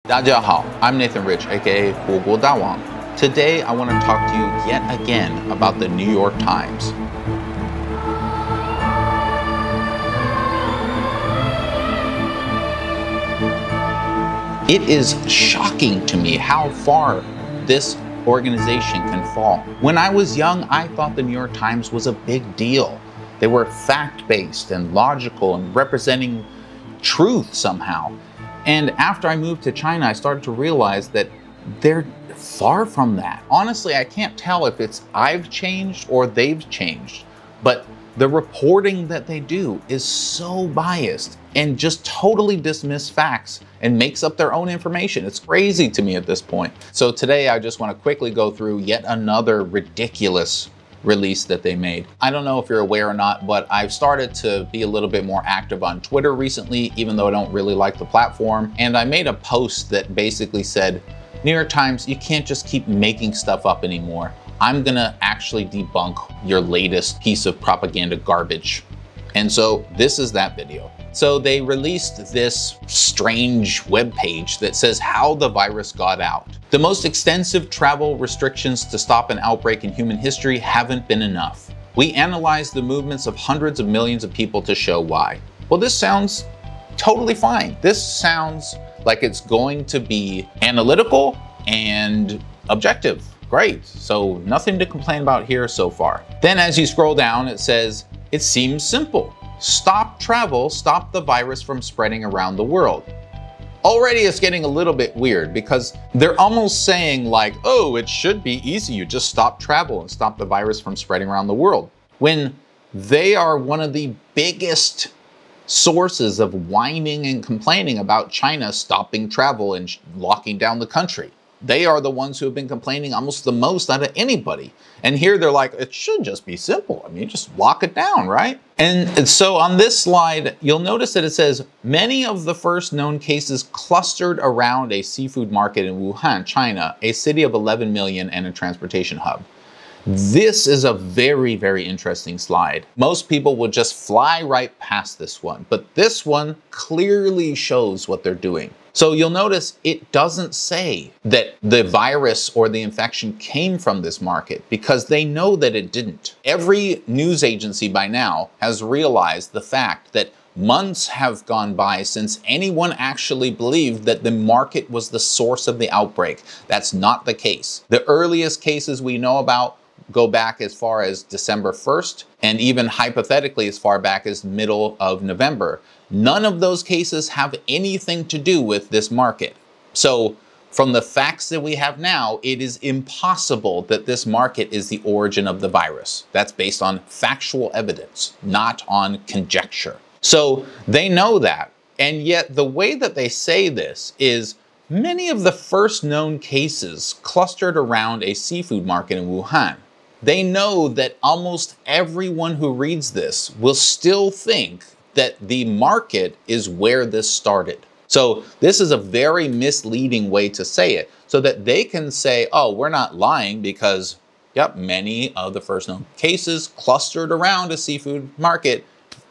大家好, I'm Nathan Rich, aka 火国大王. Today I want to talk to you yet again about the New York Times. It is shocking to me how far this organization can fall. When I was young, I thought the New York Times was a big deal. They were fact-based and logical and representing truth somehow. And after I moved to China, I started to realize that they're far from that. Honestly, I can't tell if it's I've changed or they've changed, but the reporting that they do is so biased and just totally dismiss facts and makes up their own information. It's crazy to me at this point. So today I just want to quickly go through yet another ridiculous release that they made. I don't know if you're aware or not, but I've started to be a little bit more active on Twitter recently, even though I don't really like the platform. And I made a post that basically said, New York Times, you can't just keep making stuff up anymore. I'm gonna actually debunk your latest piece of propaganda garbage. And so this is that video. So they released this strange webpage that says how the virus got out. The most extensive travel restrictions to stop an outbreak in human history haven't been enough. We analyzed the movements of hundreds of millions of people to show why. Well, this sounds totally fine. This sounds like it's going to be analytical and objective. Great, so nothing to complain about here so far. Then as you scroll down, it says, it seems simple. Stop travel, stop the virus from spreading around the world. Already it's getting a little bit weird because they're almost saying like, oh, it should be easy. You just stop travel and stop the virus from spreading around the world. When they are one of the biggest sources of whining and complaining about China stopping travel and locking down the country. They are the ones who have been complaining almost the most out of anybody. And here they're like, it should just be simple. I mean, just lock it down, right? And so on this slide, you'll notice that it says, many of the first known cases clustered around a seafood market in Wuhan, China, a city of 11 million and a transportation hub. This is a very, very interesting slide. Most people will just fly right past this one, but this one clearly shows what they're doing. So you'll notice it doesn't say that the virus or the infection came from this market because they know that it didn't. Every news agency by now has realized the fact that months have gone by since anyone actually believed that the market was the source of the outbreak. That's not the case. The earliest cases we know about go back as far as December 1st, and even hypothetically as far back as middle of November. None of those cases have anything to do with this market. So from the facts that we have now, it is impossible that this market is the origin of the virus. That's based on factual evidence, not on conjecture. So they know that, and yet the way that they say this is many of the first known cases clustered around a seafood market in Wuhan. They know that almost everyone who reads this will still think that the market is where this started. So this is a very misleading way to say it so that they can say, oh, we're not lying because, yep, many of the first known cases clustered around a seafood market.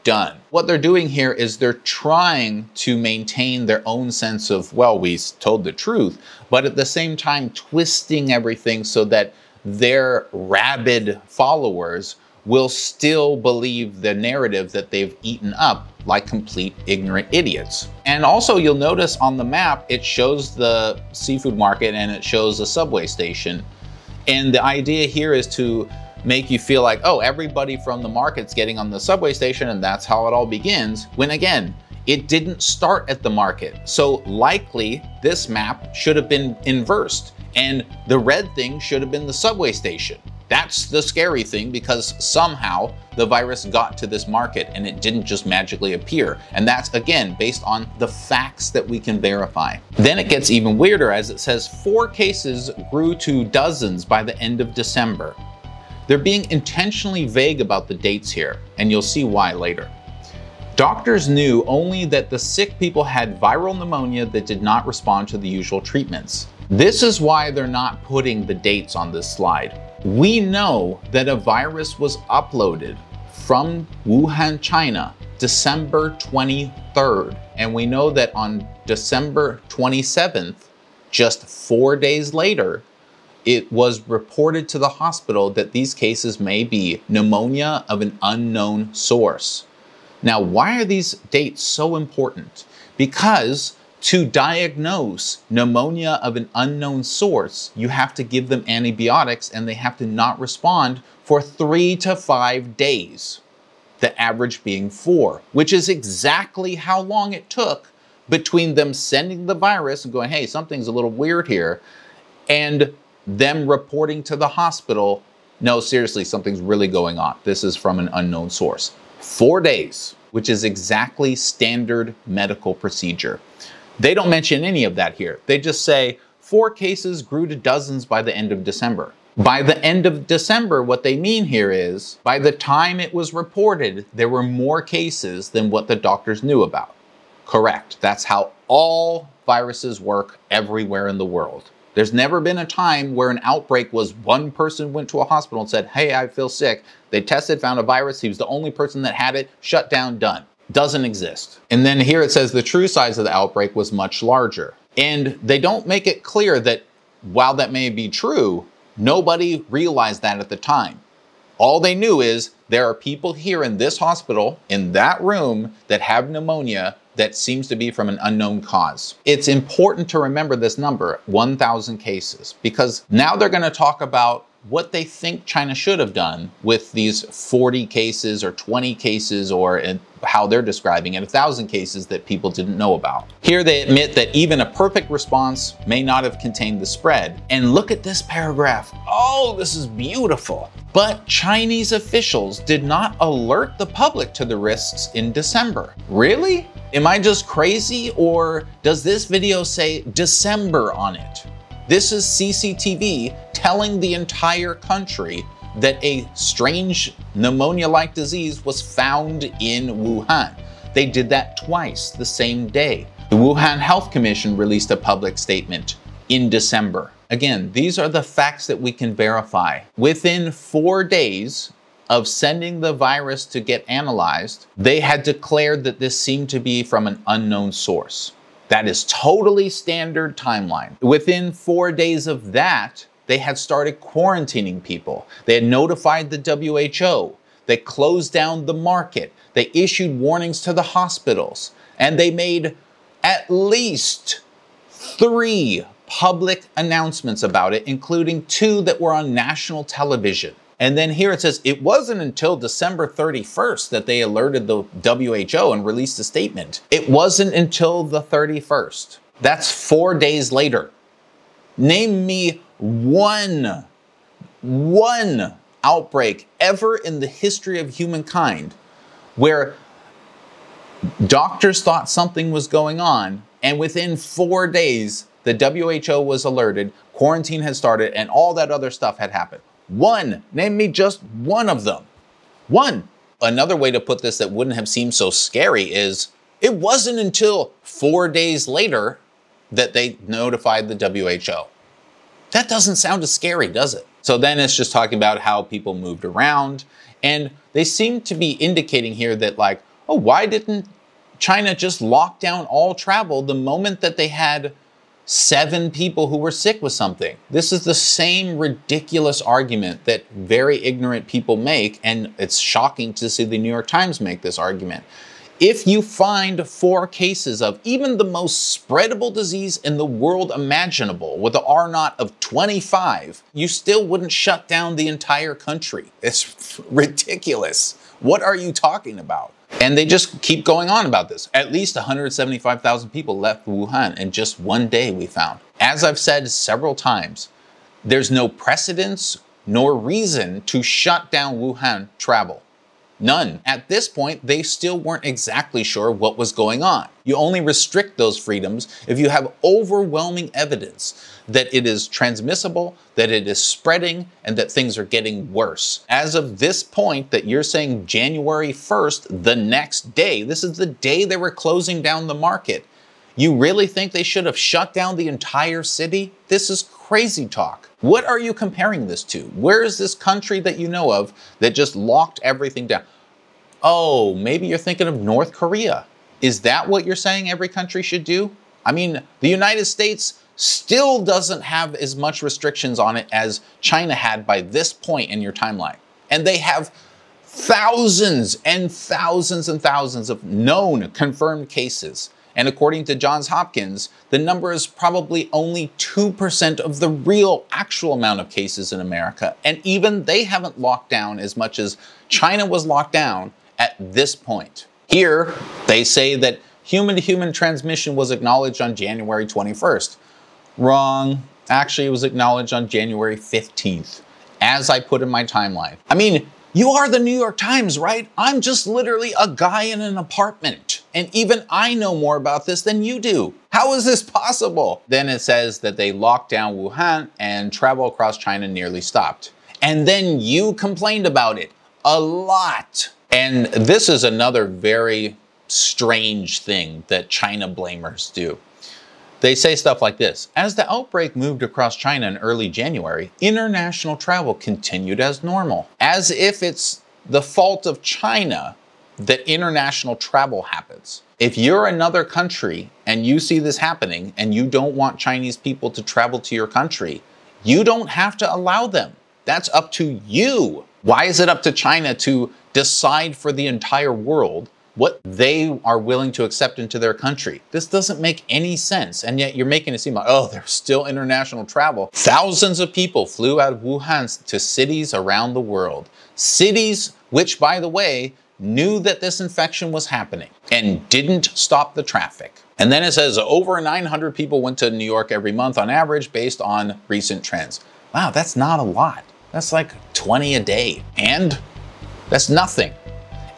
Done. What they're doing here is they're trying to maintain their own sense of, well, we told the truth, but at the same time twisting everything so that their rabid followers will still believe the narrative that they've eaten up like complete ignorant idiots. And also you'll notice on the map, it shows the seafood market and it shows a subway station. And the idea here is to make you feel like, oh, everybody from the market's getting on the subway station and that's how it all begins, when again, it didn't start at the market. So likely this map should have been inversed and the red thing should have been the subway station. That's the scary thing because somehow the virus got to this market and it didn't just magically appear. And that's again, based on the facts that we can verify. Then it gets even weirder as it says 4 cases grew to dozens by the end of December. They're being intentionally vague about the dates here, and you'll see why later. Doctors knew only that the sick people had viral pneumonia that did not respond to the usual treatments. This is why they're not putting the dates on this slide. We know that a virus was uploaded from Wuhan, China December 23rd. And we know that on December 27th, just 4 days later, it was reported to the hospital that these cases may be pneumonia of an unknown source. Now, why are these dates so important? Because to diagnose pneumonia of an unknown source, you have to give them antibiotics and they have to not respond for 3 to 5 days, the average being 4, which is exactly how long it took between them sending the virus and going, hey, something's a little weird here, and them reporting to the hospital, no, seriously, something's really going on. This is from an unknown source. 4 days, which is exactly standard medical procedure. They don't mention any of that here. They just say 4 cases grew to dozens by the end of December. By the end of December, what they mean here is, by the time it was reported, there were more cases than what the doctors knew about. Correct. That's how all viruses work everywhere in the world. There's never been a time where an outbreak was one person went to a hospital and said, hey, I feel sick. They tested, found a virus. He was the only person that had it. Shut down, done. Doesn't exist. And then here it says the true size of the outbreak was much larger. And they don't make it clear that while that may be true, nobody realized that at the time. All they knew is there are people here in this hospital, in that room, that have pneumonia that seems to be from an unknown cause. It's important to remember this number, 1,000 cases, because now they're going to talk about what they think China should have done with these 40 cases or 20 cases, or how they're describing it, 1,000 cases that people didn't know about. Here they admit that even a perfect response may not have contained the spread. And look at this paragraph. Oh, this is beautiful. But Chinese officials did not alert the public to the risks in December. Really? Am I just crazy, or does this video say December on it? This is CCTV telling the entire country that a strange pneumonia-like disease was found in Wuhan. They did that twice the same day. The Wuhan Health Commission released a public statement in December. Again, these are the facts that we can verify. Within 4 days of sending the virus to get analyzed, they had declared that this seemed to be from an unknown source. That is totally standard timeline. Within 4 days of that, they had started quarantining people. They had notified the WHO. They closed down the market. They issued warnings to the hospitals. And they made at least 3 public announcements about it, including 2 that were on national television. And then here it says, it wasn't until December 31st that they alerted the WHO and released a statement. It wasn't until the 31st. That's 4 days later. Name me one outbreak ever in the history of humankind where doctors thought something was going on, and within 4 days, the WHO was alerted, quarantine had started, and all that other stuff had happened. One. Name me just one of them. One. Another way to put this that wouldn't have seemed so scary is, it wasn't until 4 days later that they notified the WHO. That doesn't sound as scary, does it? So then it's just talking about how people moved around, and they seem to be indicating here that, like, oh, why didn't China just lock down all travel the moment that they had 7 people who were sick with something? This is the same ridiculous argument that very ignorant people make, and it's shocking to see the New York Times make this argument. If you find 4 cases of even the most spreadable disease in the world imaginable with an R0 of 25, you still wouldn't shut down the entire country. It's ridiculous. What are you talking about? And they just keep going on about this. At least 175,000 people left Wuhan in just 1 day, we found. As I've said several times, there's no precedence nor reason to shut down Wuhan travel. None. At this point, they still weren't exactly sure what was going on. You only restrict those freedoms if you have overwhelming evidence that it is transmissible, that it is spreading, and that things are getting worse. As of this point that you're saying January 1st, the next day, this is the day they were closing down the market. You really think they should have shut down the entire city? This is crazy talk. What are you comparing this to? Where is this country that you know of that just locked everything down? Oh, maybe you're thinking of North Korea. Is that what you're saying every country should do? I mean, the United States still doesn't have as much restrictions on it as China had by this point in your timeline. And they have thousands and thousands and thousands of known confirmed cases. And according to Johns Hopkins, the number is probably only 2% of the real actual amount of cases in America. And even they haven't locked down as much as China was locked down at this point. Here, they say that human-to-human transmission was acknowledged on January 21st. Wrong. Actually, it was acknowledged on January 15th, as I put in my timeline. I mean, you are the New York Times, right? I'm just literally a guy in an apartment. And even I know more about this than you do. How is this possible? Then it says that they locked down Wuhan and travel across China nearly stopped. And then you complained about it a lot. And this is another very strange thing that China blamers do. They say stuff like this: as the outbreak moved across China in early January, international travel continued as normal. As if it's the fault of China that international travel happens. If you're another country and you see this happening and you don't want Chinese people to travel to your country, you don't have to allow them. That's up to you. Why is it up to China to decide for the entire world what they are willing to accept into their country? This doesn't make any sense. And yet you're making it seem like, oh, there's still international travel. Thousands of people flew out of Wuhan to cities around the world. Cities which, by the way, knew that this infection was happening and didn't stop the traffic. And then it says over 900 people went to New York every month on average based on recent trends. Wow, that's not a lot. That's like 20 a day. And that's nothing.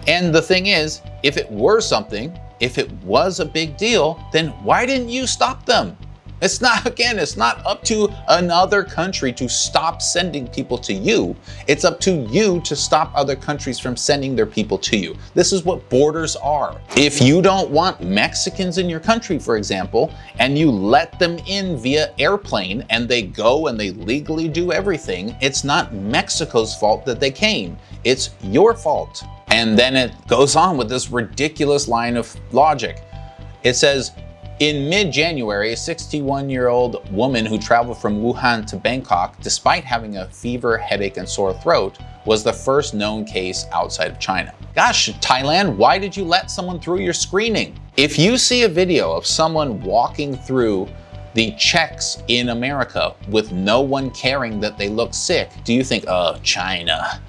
And the thing is, if it were something, if it was a big deal, then why didn't you stop them? It's not, again, it's not up to another country to stop sending people to you. It's up to you to stop other countries from sending their people to you. This is what borders are. If you don't want Mexicans in your country, for example, and you let them in via airplane and they go and they legally do everything, it's not Mexico's fault that they came. It's your fault. And then it goes on with this ridiculous line of logic. It says, in mid-January, a 61-year-old woman who traveled from Wuhan to Bangkok, despite having a fever, headache, and sore throat, was the first known case outside of China. Gosh, Thailand, why did you let someone through your screening? If you see a video of someone walking through the checks in America with no one caring that they look sick, do you think, oh, China?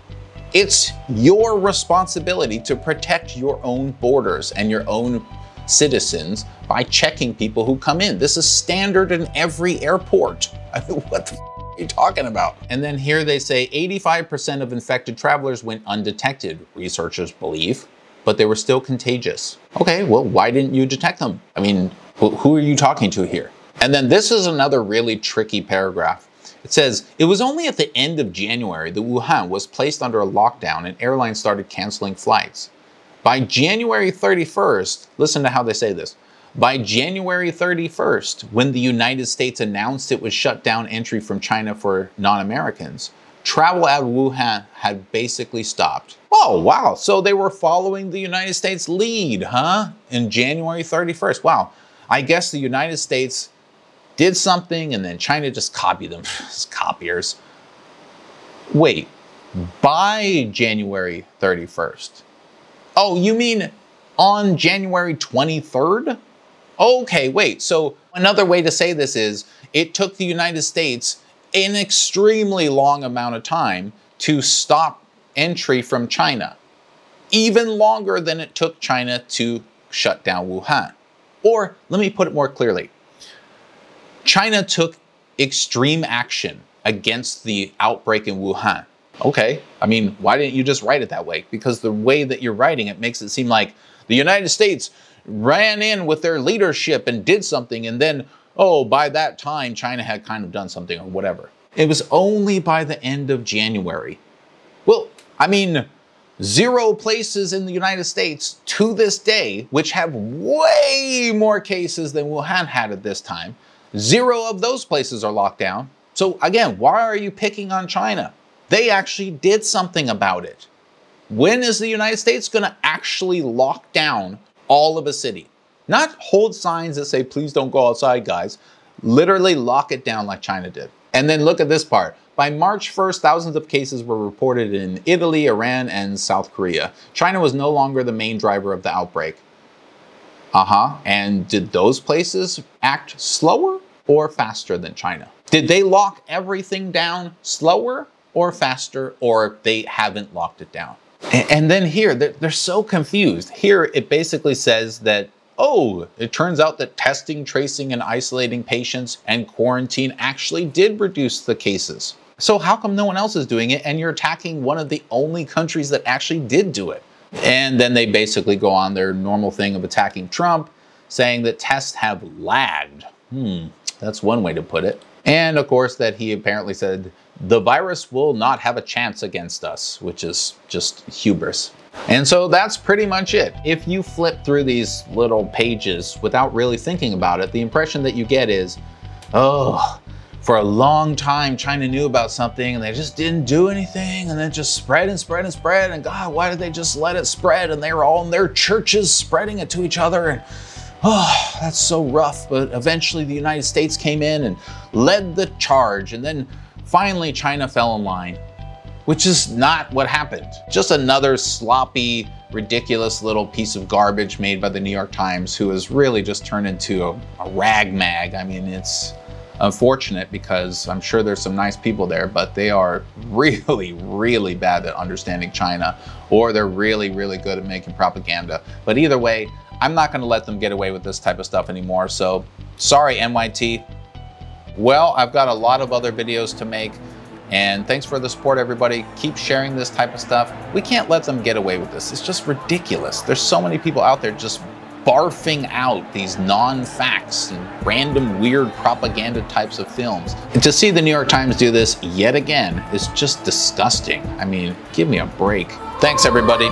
It's your responsibility to protect your own borders and your own citizens by checking people who come in. This is standard in every airport. I mean, what the are you talking about? And then here they say 85% of infected travelers went undetected, researchers believe, but they were still contagious. Okay, well, why didn't you detect them? I mean, who are you talking to here? And then this is another really tricky paragraph. It says, it was only at the end of January that Wuhan was placed under a lockdown and airlines started canceling flights. By January 31st, listen to how they say this. By January 31st, when the United States announced it would shut down entry from China for non-Americans, travel out of Wuhan had basically stopped. Oh, wow. So they were following the United States lead, huh? In January 31st. Wow. I guess the United States did something and then China just copied them. Copiers. Wait, by January 31st. Oh, you mean on January 23rd? Okay, wait, so another way to say this is it took the United States an extremely long amount of time to stop entry from China, even longer than it took China to shut down Wuhan. Or let me put it more clearly. China took extreme action against the outbreak in Wuhan. Okay, I mean, why didn't you just write it that way? Because the way that you're writing it makes it seem like the United States ran in with their leadership and did something, and then, oh, by that time, China had kind of done something or whatever. It was only by the end of January. Well, I mean, 0 places in the United States to this day, which have way more cases than Wuhan had at this time, 0 of those places are locked down. So again, why are you picking on China? They actually did something about it. When is the United States gonna actually lock down all of a city? Not hold signs that say, please don't go outside, guys. Literally lock it down like China did. And then look at this part. By March 1st, thousands of cases were reported in Italy, Iran, and South Korea. China was no longer the main driver of the outbreak. And did those places act slower or faster than China? Did they lock everything down slower or faster, or they haven't locked it down? And then here, they're so confused. Here, it basically says that, oh, it turns out that testing, tracing, and isolating patients and quarantine actually did reduce the cases. So how come no one else is doing it and you're attacking one of the only countries that actually did do it? And then they basically go on their normal thing of attacking Trump, saying that tests have lagged. That's one way to put it. And of course that he apparently said, the virus will not have a chance against us, which is just hubris. And so that's pretty much it. If you flip through these little pages without really thinking about it, the impression that you get is, oh, for a long time, China knew about something and they just didn't do anything, and then it just spread and spread and spread. And God, why did they just let it spread? And they were all in their churches spreading it to each other. And oh, that's so rough. But eventually the United States came in and led the charge. And then finally China fell in line, which is not what happened. Just another sloppy, ridiculous little piece of garbage made by the New York Times, who has really just turned into a rag mag. I mean, it's unfortunate because I'm sure there's some nice people there, but they are really, really bad at understanding China, or they're really, really good at making propaganda. But either way, I'm not gonna let them get away with this type of stuff anymore. So sorry, NYT. Well, I've got a lot of other videos to make, and thanks for the support, everybody. Keep sharing this type of stuff. We can't let them get away with this. It's just ridiculous. There's so many people out there just barfing out these non-facts and random weird propaganda types of films. And to see the New York Times do this yet again is just disgusting. I mean, give me a break. Thanks, everybody.